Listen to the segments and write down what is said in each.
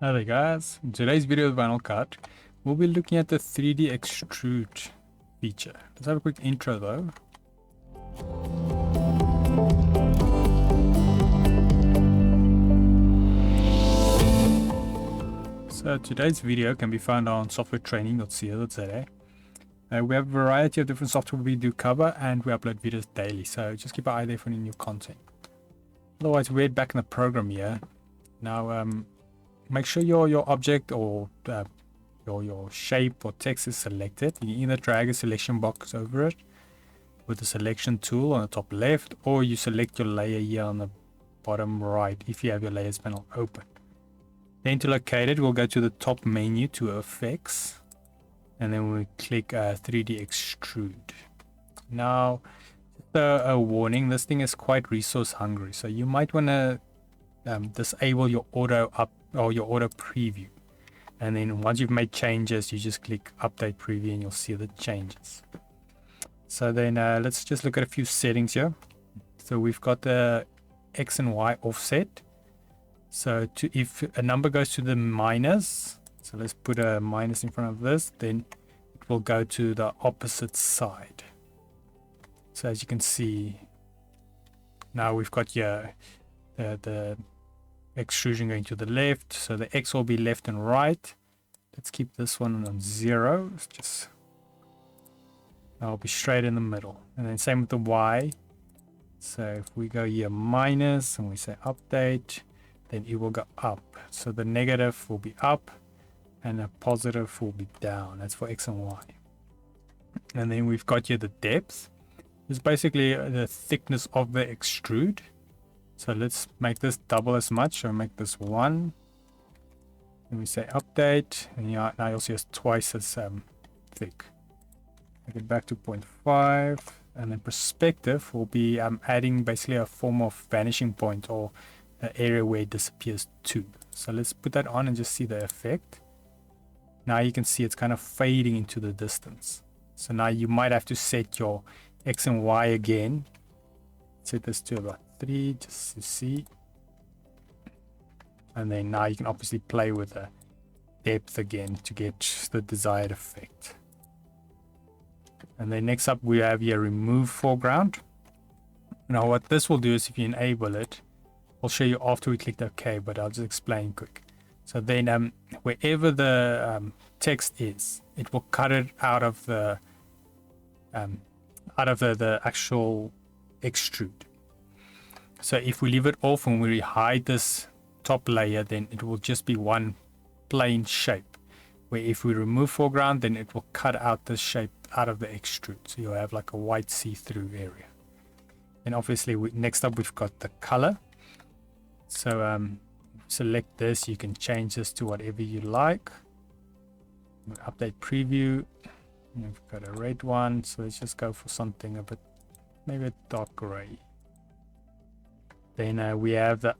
Hi there guys, in today's video of VinylCut, we'll be looking at the 3D Extrude feature. Let's have a quick intro though. So today's video can be found on softwaretraining.co.za. We have a variety of different software we do cover and we upload videos daily, so just keep an eye there for any new content. Otherwise, we're back in the program here. Now, make sure your object or your shape or text is selected. You can either drag a selection box over it with the selection tool on the top left, or you select your layer here on the bottom right if you have your layers panel open. Then to locate it, we'll go to the top menu to effects, and then we click 3D Extrude. Now, just a warning, this thing is quite resource hungry, so you might want to disable your auto preview, and then once you've made changes you just click update preview and you'll see the changes. So then let's just look at a few settings here. So we've got the X and Y offset. So if a number goes to the minus, so let's put a minus in front of this, then it will go to the opposite side. So as you can see, now we've got here the extrusion going to the left, so the X will be left and right. Let's keep this one on 0. It's just, I'll be straight in the middle. And then same with the Y. So if we go here minus and we say update, then it will go up. So the negative will be up and the positive will be down. That's for X and Y. And then we've got here the depth. It's basically the thickness of the extrude. So let's make this double as much, so make this 1. And we say update, and now you'll see it's twice as thick. Make it back to 0.5, and then perspective will be adding basically a form of vanishing point or an area where it disappears to. So let's put that on and just see the effect. Now you can see it's kind of fading into the distance. So now you might have to set your X and Y again. Set this to about 3 just to see, and then now you can obviously play with the depth again to get the desired effect. And then next up we have here remove foreground. Now what this will do is, if you enable it, I'll show you after we clicked OK, but I'll just explain quick. So then wherever the text is, it will cut it out of the actual extrude. So if we leave it off and we hide this top layer, then it will just be one plain shape, where if we remove foreground, then it will cut out this shape out of the extrude, so you'll have like a white see-through area. And obviously next up we've got the color. So select this, you can change this to whatever you like. Update preview, we've got a red one, so let's just go for something a bit, maybe a dark gray. Then we have the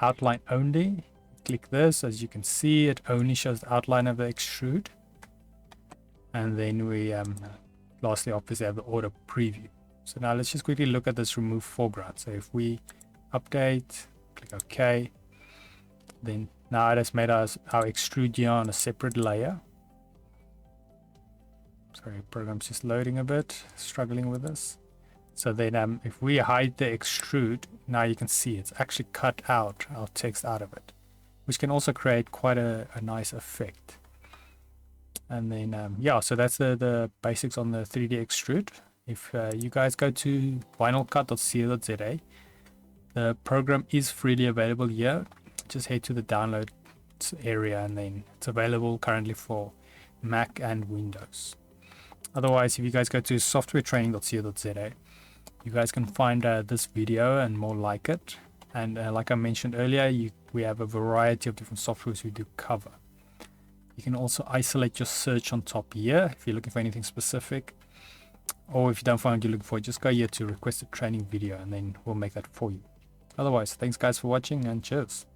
outline only. Click this. As you can see, it only shows the outline of the extrude. And then we lastly obviously have the auto preview. So now let's just quickly look at this remove foreground. So if we update, click OK, then now it has made us our extrude here on a separate layer. Sorry, program's just loading a bit, struggling with this. So then if we hide the extrude, now you can see it's actually cut out our text out of it, which can also create quite a nice effect. And then yeah, so that's the basics on the 3D extrude. If you guys go to vinylcut.co.za, the program is freely available here. Just head to the download area, and then it's available currently for Mac and Windows. Otherwise, if you guys go to softwaretraining.co.za, you guys can find this video and more like it. And like I mentioned earlier, we have a variety of different softwares we do cover. You can also isolate your search on top here if you're looking for anything specific. Or if you don't find what you're looking for, just go here to request a training video and then we'll make that for you. Otherwise, thanks guys for watching, and cheers.